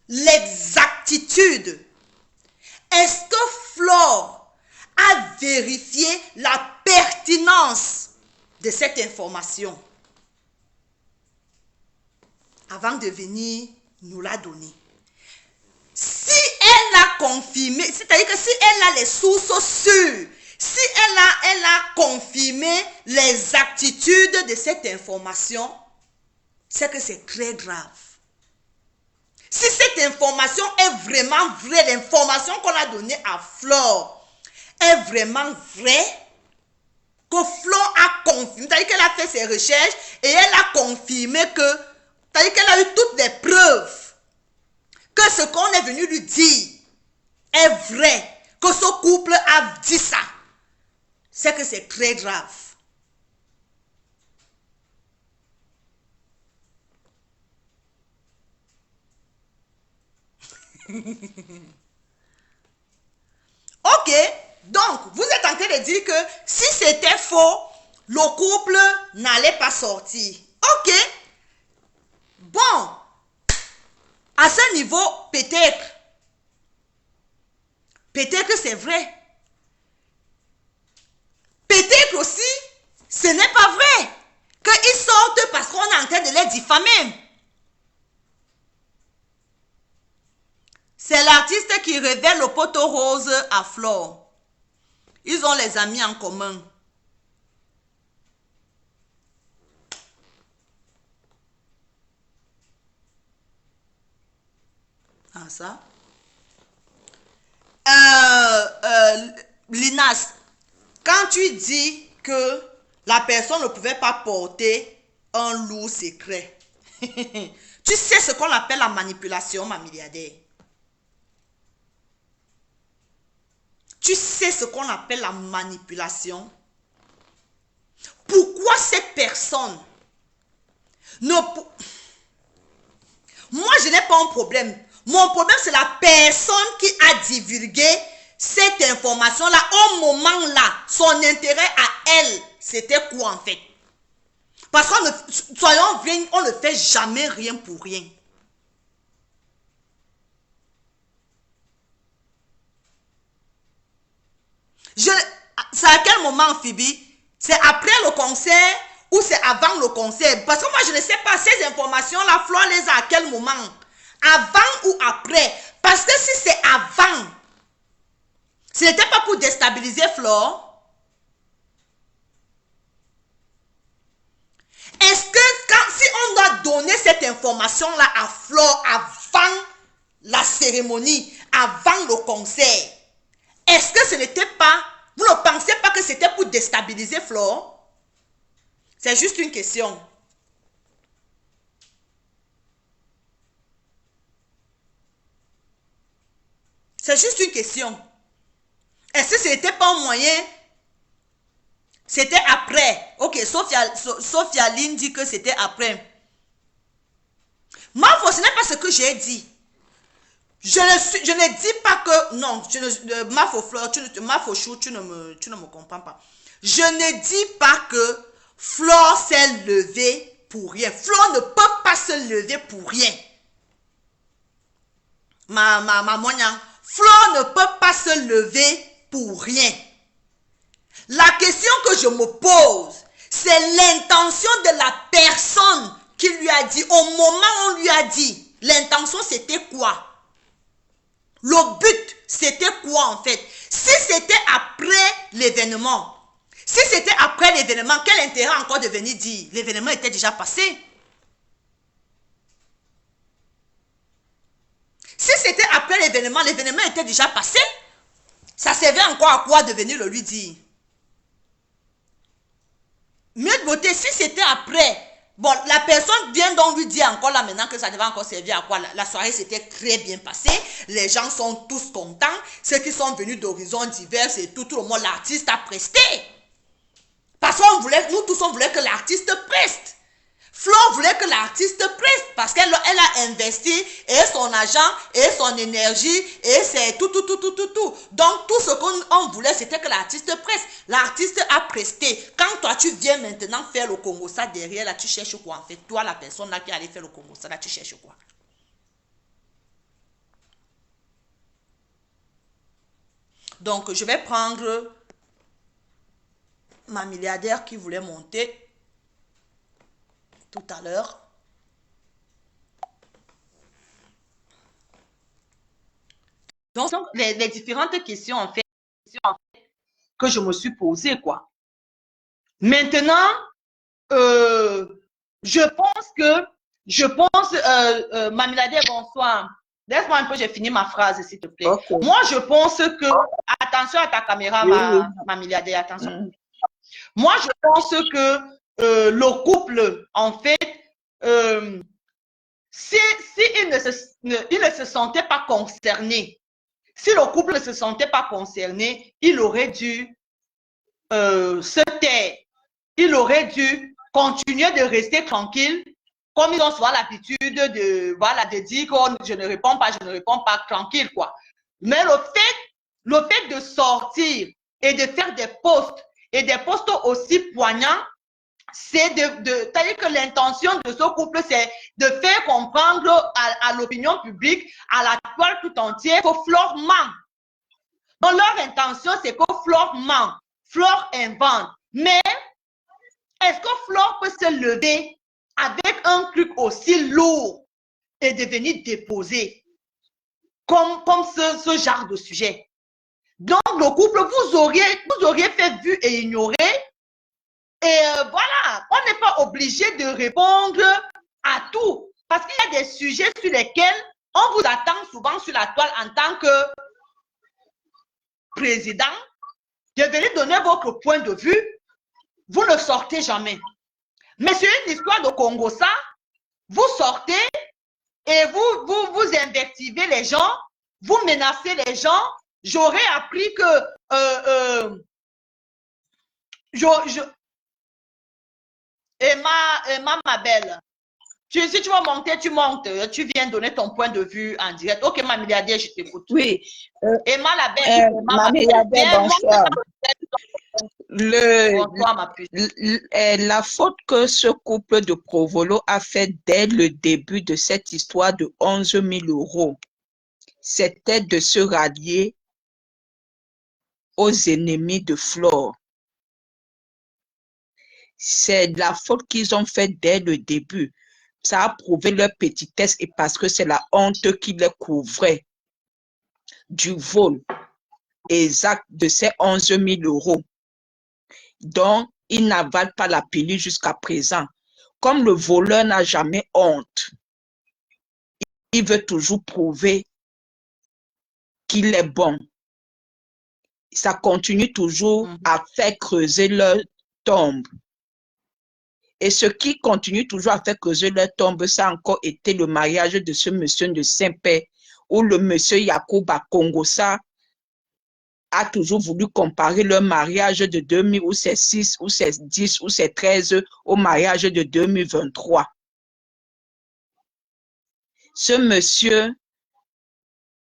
l'exactitude? Est-ce que Flore a vérifié la pertinence de cette information avant de venir nous la donner? Si elle a confirmé, c'est-à-dire que si elle a les sources sûres, si elle a confirmé l'exactitude de cette information, c'est que c'est très grave. Si cette information est vraiment vraie, l'information qu'on a donnée à Flore est vraiment vraie, que Flore a confirmé, c'est-à-dire qu'elle a fait ses recherches et elle a confirmé que, c'est-à-dire qu'elle a eu toutes les preuves ce qu'on est venu lui dire est vrai, que ce couple a dit ça, c'est que c'est très grave. Ok, donc vous êtes en train de dire que si c'était faux, le couple n'allait pas sortir. Ok, bon, à ce niveau, peut-être que c'est vrai. Peut-être aussi, ce n'est pas vrai qu'ils sortent parce qu'on est en train de les diffamer. C'est l'artiste qui révèle le poteau rose à Flore. Ils ont les amis en commun. Ah, ça. Linas, quand tu dis que la personne ne pouvait pas porter un lourd secret, tu sais ce qu'on appelle la manipulation, ma milliardaire. Tu sais ce qu'on appelle la manipulation. Pourquoi cette personne ne... Moi, je n'ai pas un problème. Mon problème, c'est la personne qui a divulgué cette information-là. Au moment-là, son intérêt à elle, c'était quoi en fait? Parce que, soyons vrais, on ne fait jamais rien pour rien. C'est à quel moment, Phoebe? C'est après le concert ou c'est avant le concert? Parce que moi, je ne sais pas ces informations-là, Flore les a à quel moment? Avant ou après? Parce que si c'est avant, ce n'était pas pour déstabiliser Flore. Est-ce que si on doit donner cette information-là à Flore avant la cérémonie, avant le concert, est-ce que ce n'était pas, vous ne pensez pas que c'était pour déstabiliser Flore? C'est juste une question. C'est juste une question. Est-ce que ce n'était pas un moyen? C'était après. Ok, Sophia Lynn dit que c'était après. Mafo, ce n'est pas ce que j'ai dit. Je ne dis pas que... Non, Mafo Flore, Mafo Chou, tu ne me comprends pas. Je ne dis pas que Flore s'est levée pour rien. Flore ne peut pas se lever pour rien. Ma moigne, Flore ne peut pas se lever pour rien. La question que je me pose, c'est l'intention de la personne qui lui a dit, au moment où on lui a dit, l'intention c'était quoi? Le but c'était quoi en fait? Si c'était après l'événement, quel intérêt encore de venir dire? L'événement était déjà passé. Si c'était après l'événement était déjà passé, ça servait encore à quoi de venir le lui dire? Mieux de beauté, si c'était après, bon, la personne vient donc lui dire encore là maintenant que ça devait encore servir à quoi? La soirée s'était très bien passée, les gens sont tous contents, ceux qui sont venus d'horizons divers et tout le monde, l'artiste a presté. Parce qu'on voulait, nous tous on voulait que l'artiste preste. Flore voulait que l'artiste preste parce qu'elle a investi et son argent et son énergie et c'est tout. Donc tout ce qu'on voulait c'était que l'artiste preste. L'artiste a presté. Quand toi tu viens maintenant faire le Congo ça derrière là tu cherches quoi en fait? Toi la personne là qui allait faire le Congo ça là tu cherches quoi? Donc je vais prendre ma milliardaire qui voulait monter tout à l'heure. Donc, les différentes questions, en fait, que je me suis posées, quoi. Maintenant, je pense, ma milliardaire, bonsoir. Laisse-moi un peu, j'ai fini ma phrase, s'il te plaît. Okay. Moi, je pense que, attention à ta caméra, ma milliardaire, attention. Moi, je pense que le couple, en fait, si il ne se sentait pas concerné, si le couple ne se sentait pas concerné, il aurait dû se taire. Il aurait dû continuer de rester tranquille, comme ils ont souvent l'habitude de dire que je ne réponds pas, tranquille, quoi. Mais le fait de sortir et de faire des posts, et des posts aussi poignants, c'est-à-dire que l'intention de ce couple, c'est de faire comprendre à l'opinion publique, à la toile tout entière, que Flore ment. Donc, leur intention, c'est que Flore ment, Flore invente. Mais est-ce que Flore peut se lever avec un truc aussi lourd et devenir déposé comme ce genre de sujet? Donc, le couple, vous auriez fait vu et ignoré. Et voilà, on n'est pas obligé de répondre à tout. Parce qu'il y a des sujets sur lesquels on vous attend souvent sur la toile en tant que président. De venir donner votre point de vue, vous ne sortez jamais. Mais sur une histoire de Congo, ça, vous sortez et vous invectivez les gens, vous menacez les gens. J'aurais appris que Emma, ma belle, si tu vas monter, tu montes. Tu viens donner ton point de vue en direct. Ok, ma milliardaire, je t'écoute. Oui. Emma, la belle, ma milliardaire, bonsoir. La faute que ce couple de Provolo a fait dès le début de cette histoire de 11 000 €, c'était de se rallier aux ennemis de Flore. C'est la faute qu'ils ont fait dès le début. Ça a prouvé leur petitesse et parce que c'est la honte qui les couvrait du vol exact de ces 11 000 €. Donc, ils n'avalent pas la pilule jusqu'à présent. Comme le voleur n'a jamais honte, il veut toujours prouver qu'il est bon. Ça continue toujours à faire creuser leur tombe. Et ce qui continue toujours à faire creuser leur tombe, ça a encore été le mariage de ce monsieur de Saint-Père, où le monsieur Yacouba Kongosa a toujours voulu comparer leur mariage de 2000, ou c'est 6, ou c'est 10, ou c'est 13, au mariage de 2023. Ce monsieur,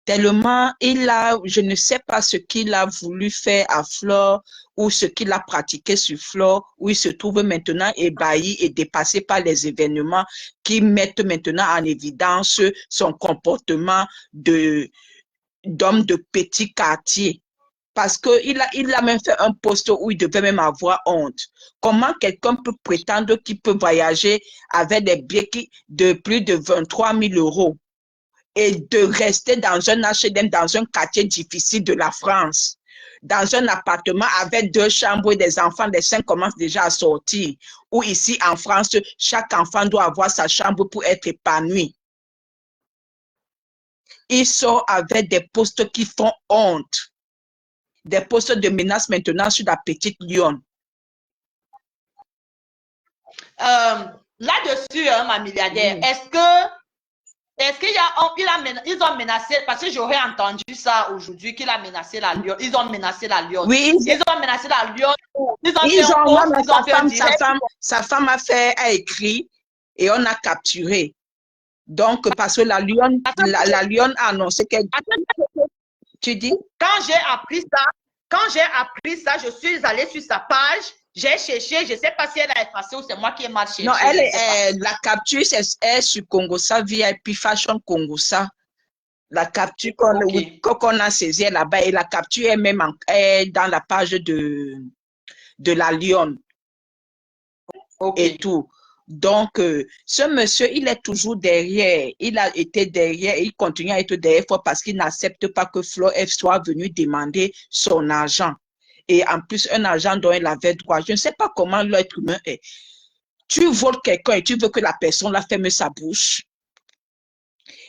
tellement je ne sais pas ce qu'il a voulu faire à Flore ou ce qu'il a pratiqué sur Flore, où il se trouve maintenant ébahi et dépassé par les événements qui mettent maintenant en évidence son comportement d'homme de petit quartier. Parce qu'il a même fait un post où il devait même avoir honte. Comment quelqu'un peut prétendre qu'il peut voyager avec des billets de plus de 23 000 € et de rester dans un HLM, dans un quartier difficile de la France, dans un appartement avec 2 chambres et des enfants, les 5 commencent déjà à sortir, ou ici en France, chaque enfant doit avoir sa chambre pour être épanoui. Il sort avec des postes qui font honte. Des postes de menace maintenant sur la petite Lyon. Là-dessus, ma milliardaire, est-ce qu'ils ont menacé, parce que j'aurais entendu ça aujourd'hui, qu'il a menacé la Lyon. Ils ont menacé la Lyon. Oui. Ils ont menacé la Lyon. Sa femme a écrit et on a capturé. Donc, parce que la Lyon a annoncé qu'elle... Tu dis? Quand j'ai appris ça, je suis allée sur sa page, j'ai cherché, je ne sais pas si elle a effacé ou c'est moi qui ai mal cherché. Non, la capture est sur Congosa, VIP Fashion Congosa. La capture qu'on a saisie là-bas, et la capture est même dans la page de la Lyon. Et tout. Donc, ce monsieur, il est toujours derrière. Il a été derrière et il continue à être derrière parce qu'il n'accepte pas que Flore soit venu demander son argent. Et en plus, un argent dont il avait droit. Je ne sais pas comment l'être humain est. Tu voles quelqu'un et tu veux que la personne la ferme sa bouche.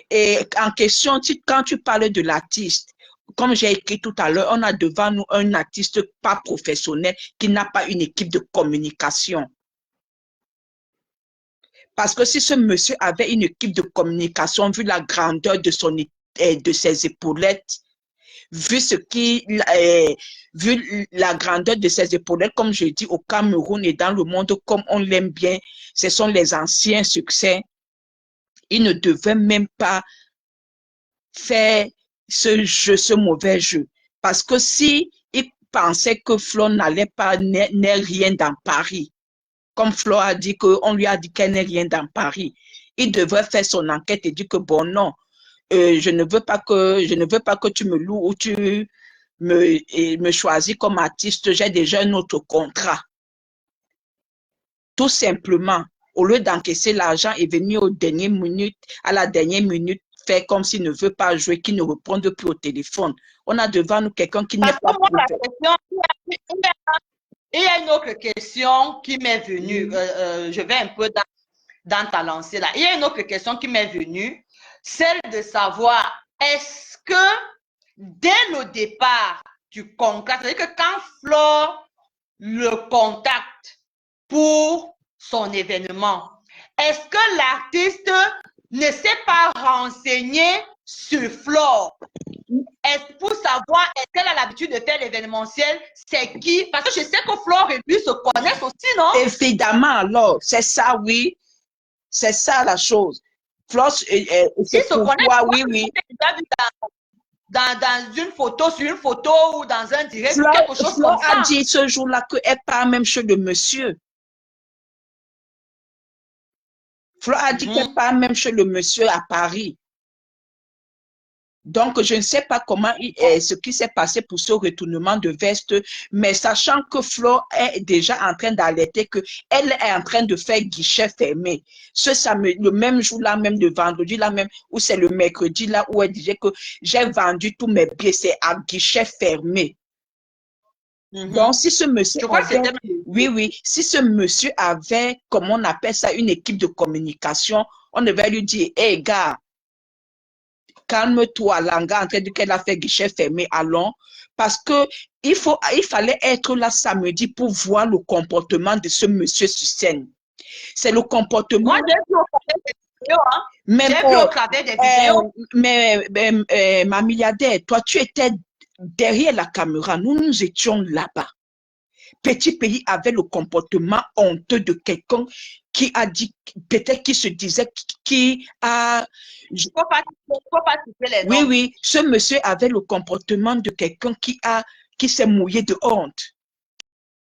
Et en question, quand tu parles de l'artiste, comme j'ai écrit tout à l'heure, on a devant nous un artiste pas professionnel qui n'a pas une équipe de communication. Parce que si ce monsieur avait une équipe de communication, vu la grandeur de ses épaulettes, vu vu la grandeur de ses épaulettes, comme je dis, au Cameroun et dans le monde, comme on l'aime bien, ce sont les anciens succès. Il ne devait même pas faire ce mauvais jeu. Parce que si il pensait que Flo n'est rien dans Paris, comme Flo a dit qu'on lui a dit qu'elle n'est rien dans Paris, il devrait faire son enquête et dire que bon, non, je ne veux pas que tu me loues ou tu me choisis comme artiste, j'ai déjà un autre contrat. Tout simplement, au lieu d'encaisser l'argent et venir à la dernière minute, faire comme s'il ne veut pas jouer, qu'il ne réponde plus au téléphone. On a devant nous quelqu'un qui n'est Parce pas que moi, la prouvé. question, il y a une autre question qui m'est venue. Je vais un peu dans ta lancée là. Il y a une autre question qui m'est venue, celle de savoir, est-ce que dès le départ du contrat, c'est-à-dire que quand Flore le contacte pour son événement, est-ce que l'artiste ne s'est pas renseigné sur Flore? Est-ce pour savoir, est-ce qu'elle a l'habitude de faire l'événementiel? C'est qui? Parce que je sais que Flore et lui se connaissent aussi, non? Évidemment, alors, c'est ça, oui. C'est ça la chose. Flore, c'est pourquoi, oui, oui. Dans une photo, sur une photo ou dans un direct ou Flore, quelque chose Flore comme ça. a dit ce jour-là qu'elle part même chez le monsieur. Flore a dit qu'elle part même chez le monsieur à Paris. Donc, je ne sais pas comment ce qui s'est passé pour ce retournement de veste, mais sachant que Flo est déjà en train d'alerter qu'elle est en train de faire guichet fermé. Ce samedi, le même jour là, même le vendredi là même, ou c'est le mercredi là, où elle disait que j'ai vendu tous mes billets, c'est à guichet fermé. Donc, si ce monsieur avait, oui, oui, si ce monsieur avait, comme on appelle ça, une équipe de communication, on devait lui dire, hé gars, calme-toi, Langa, en train de dire qu'elle a fait guichet fermé, allons, parce que il fallait être là samedi pour voir le comportement de ce monsieur sur scène. C'est le comportement. Moi, j'ai vu au travers des vidéos, hein. J'ai vu au travers des vidéos. Mais ma milliardaire, toi, tu étais derrière la caméra, nous étions là-bas. Petit pays avait le comportement honteux de quelqu'un qui a dit, peut-être qui se disait, qui a... Il ne faut pas citer les noms. Oui, oui, ce monsieur avait le comportement de quelqu'un qui s'est mouillé de honte,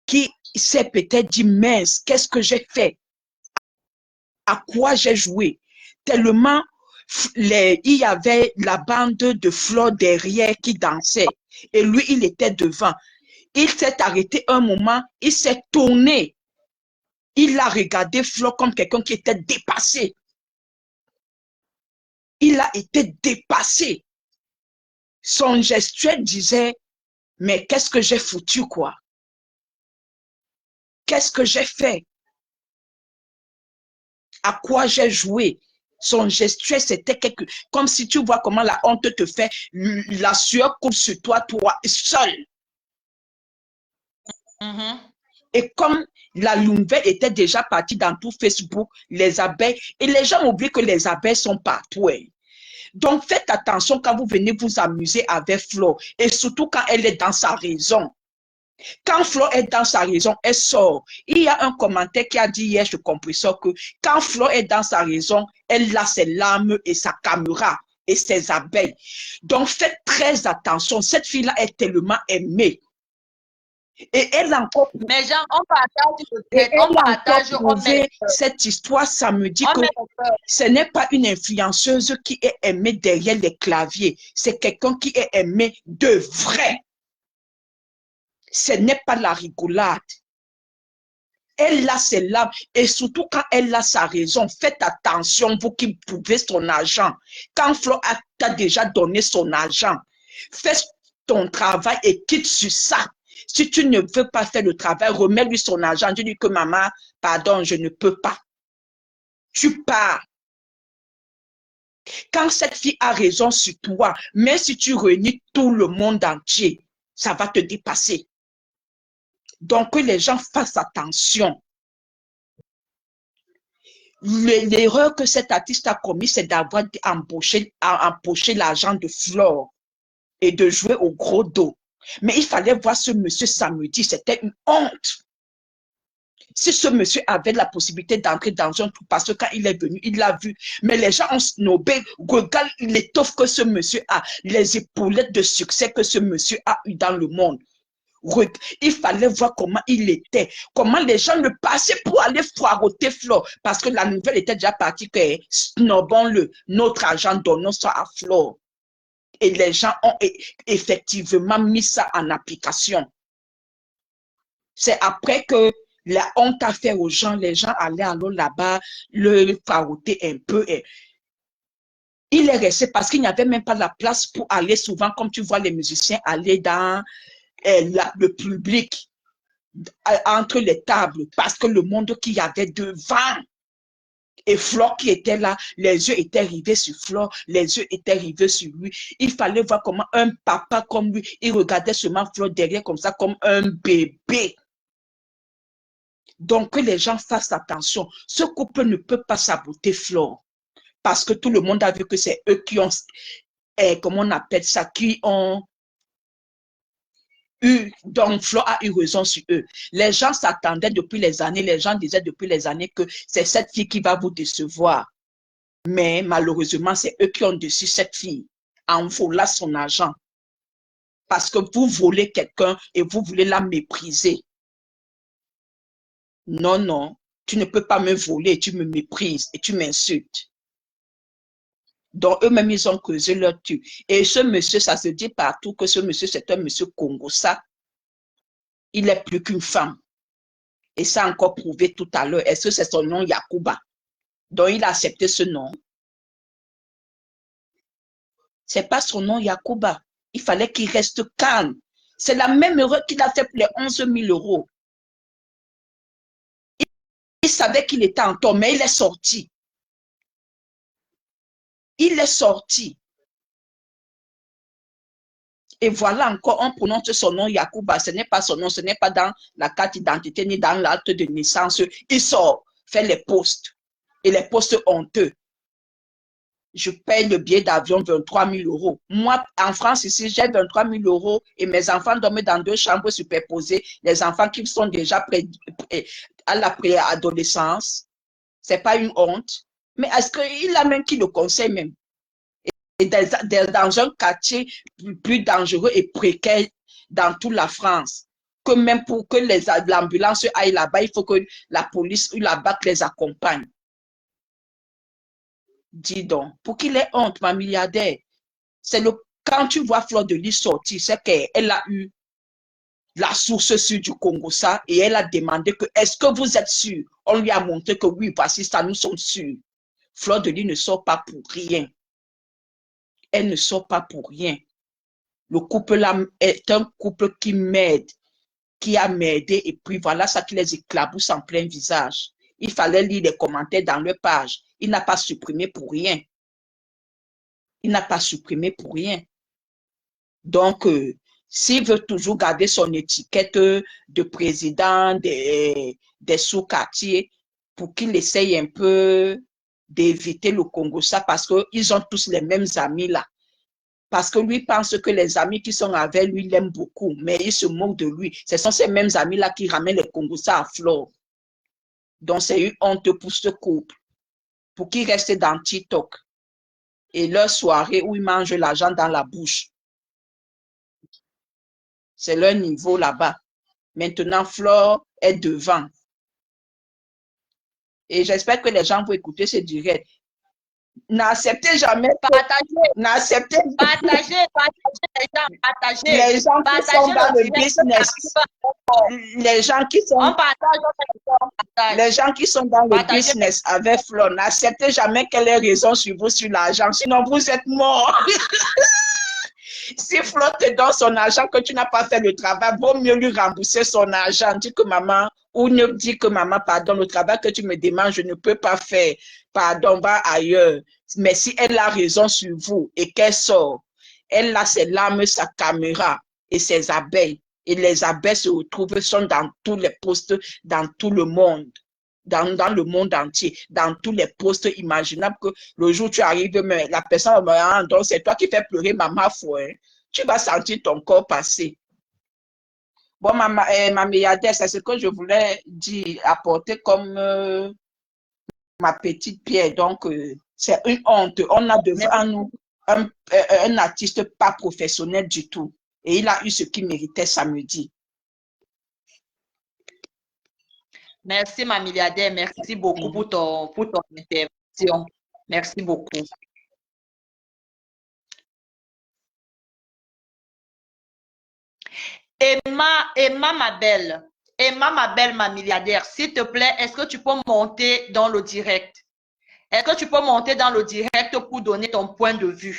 qui s'est peut-être dit, mince, qu'est-ce que j'ai fait? À quoi j'ai joué? Tellement il y avait la bande de Flore derrière qui dansait et lui, il était devant. Il s'est arrêté un moment, il s'est tourné. Il a regardé Flore comme quelqu'un qui était dépassé. Il a été dépassé. Son gestuel disait, mais qu'est-ce que j'ai foutu, quoi? Qu'est-ce que j'ai fait? À quoi j'ai joué? Son gestuel, c'était comme si tu vois comment la honte te fait, la sueur coule sur toi, toi seul. Et comme la nouvelle était déjà partie dans tout Facebook, les abeilles, et les gens oublient que les abeilles sont partout. Hein. Donc, faites attention quand vous venez vous amuser avec Flo, et surtout quand elle est dans sa raison. Quand Flo est dans sa raison, elle sort. Il y a un commentaire qui a dit hier, je compris ça, que quand Flo est dans sa raison, elle a ses larmes et sa caméra et ses abeilles. Donc, faites très attention. Cette fille-là est tellement aimée. Et elle a encore, mais genre, on partage cette histoire, ça me dit que ce n'est pas une influenceuse qui est aimée derrière les claviers. C'est quelqu'un qui est aimé de vrai. Ce n'est pas la rigolade. Elle a ses larmes et surtout quand elle a sa raison, faites attention, vous qui pouvez son argent. Quand Flo t'a déjà donné son argent, fais ton travail et quitte sur ça. Si tu ne veux pas faire le travail, remets-lui son argent. Je dis que maman, pardon, je ne peux pas. Tu pars. Quand cette fille a raison sur toi, même si tu réunis tout le monde entier, ça va te dépasser. Donc, que les gens fassent attention. L'erreur que cet artiste a commise, c'est d'avoir empoché l'argent de Flore et de jouer au gros dos. Mais il fallait voir ce monsieur samedi, c'était une honte. Si ce monsieur avait la possibilité d'entrer dans un trou, parce que quand il est venu, il l'a vu. Mais les gens ont snobé. Regarde l'étoffe que ce monsieur a, les épaulettes de succès que ce monsieur a eu dans le monde. Il fallait voir comment il était, comment les gens le passaient pour aller foiroter Flore, parce que la nouvelle était déjà partie que snobons-le, notre argent, donnons ça à Flore. Et les gens ont effectivement mis ça en application. C'est après que la honte a fait aux gens, les gens allaient alors là-bas, le faroter un peu. Il est resté parce qu'il n'y avait même pas la place pour aller souvent, comme tu vois les musiciens aller dans le public, entre les tables, parce que le monde qu'il y avait devant, et Flore qui était là, les yeux étaient rivés sur Flore, les yeux étaient rivés sur lui. Il fallait voir comment un papa comme lui, il regardait seulement Flore derrière comme ça, comme un bébé. Donc, que les gens fassent attention. Ce couple ne peut pas saboter Flore. Parce que tout le monde a vu que c'est eux qui ont, comment on appelle ça, qui ont eu, donc Flore a eu raison sur eux. Les gens s'attendaient depuis les années, les gens disaient depuis les années que c'est cette fille qui va vous décevoir. Mais malheureusement, c'est eux qui ont déçu cette fille en volant son argent. Parce que vous volez quelqu'un et vous voulez la mépriser. Non, non, tu ne peux pas me voler, tu me méprises et tu m'insultes. Donc, eux-mêmes, ils ont creusé leur tube. Et ce monsieur, ça se dit partout que ce monsieur, c'est un monsieur Congossa. Il est plus qu'une femme. Et ça a encore prouvé tout à l'heure. Est-ce que c'est son nom, Yacouba? Donc, il a accepté ce nom. Ce n'est pas son nom, Yacouba. Il fallait qu'il reste calme. C'est la même erreur qu'il a fait pour les 11 000 euros. Il savait qu'il était en tort, mais il est sorti. Il est sorti. Et voilà encore, on prononce son nom Yacouba. Ce n'est pas son nom, ce n'est pas dans la carte d'identité ni dans l'acte de naissance. Il sort, fait les postes. Et les postes honteux. Je paye le billet d'avion 23 000 euros. Moi, en France, ici, j'ai 23 000 euros et mes enfants dorment dans 2 chambres superposées. Les enfants qui sont déjà à la préadolescence. Ce n'est pas une honte. Mais est-ce qu'il a même qui le conseille même? Et dans un quartier plus dangereux et précaire dans toute la France. Que même pour que l'ambulance aille là-bas, il faut que la police ou la BAC les accompagne. Dis donc, pour qu'il ait honte, ma milliardaire, c'est quand tu vois Fleur de Lys sortir, c'est qu'elle a eu la source sûre du Congo, ça, et elle a demandé que, est-ce que vous êtes sûr? On lui a montré que oui, voici ça, nous sommes sûrs. Fleur de Lys ne sort pas pour rien. Elle ne sort pas pour rien. Le couple là est un couple qui m'aide, qui a m'aidé, et puis voilà ça qui les éclabousse en plein visage. Il fallait lire les commentaires dans leur page. Il n'a pas supprimé pour rien. Il n'a pas supprimé pour rien. Donc, s'il veut toujours garder son étiquette de président des sous-quartiers, pour qu'il essaye un peu d'éviter le Congo, ça, parce qu'ils ont tous les mêmes amis là. Parce que lui pense que les amis qui sont avec lui l'aiment beaucoup, mais il se moque de lui. Ce sont ces mêmes amis-là qui ramènent les Congolais à Flore. Donc, c'est une honte pour ce couple, pour qu'ils restent dans TikTok. Et leur soirée où ils mangent l'argent dans la bouche. C'est leur niveau là-bas. Maintenant, Flore est devant. Et j'espère que les gens vont écouter ce direct. N'acceptez jamais. Partagez. N'acceptez Partagez les gens, partagez. Les gens qui sont dans le business. Les gens qui sont. On partage, on partage. Les gens qui sont dans le business avec Flore, n'acceptez jamais qu'elle ait raison sur vous sur l'argent, sinon vous êtes mort. Si Flore te donne son argent que tu n'as pas fait le travail, vaut mieux lui rembourser son argent. Dis que maman, ou ne dis que maman, pardon, le travail que tu me demandes, je ne peux pas faire. Pardon, va ailleurs. Mais si elle a raison sur vous et qu'elle sort, elle a ses larmes, sa caméra et ses abeilles. Et les abeilles se retrouvent, sont dans tous les postes, dans tout le monde. dans le monde entier, dans tous les postes imaginables que le jour où tu arrives, mais la personne va me donc c'est toi qui fais pleurer maman foi. Hein. Tu vas sentir ton corps passer. Bon, ma milliardaire, c'est ce que je voulais dire, apporter comme ma petite pierre. Donc, c'est une honte. On a devant nous un artiste pas professionnel du tout. Et il a eu ce qu'il méritait samedi. Merci, ma milliardaire. Merci beaucoup pour ton intervention. Merci beaucoup. Emma, ma belle, ma milliardaire, s'il te plaît, est-ce que tu peux monter dans le direct? Est-ce que tu peux monter dans le direct pour donner ton point de vue?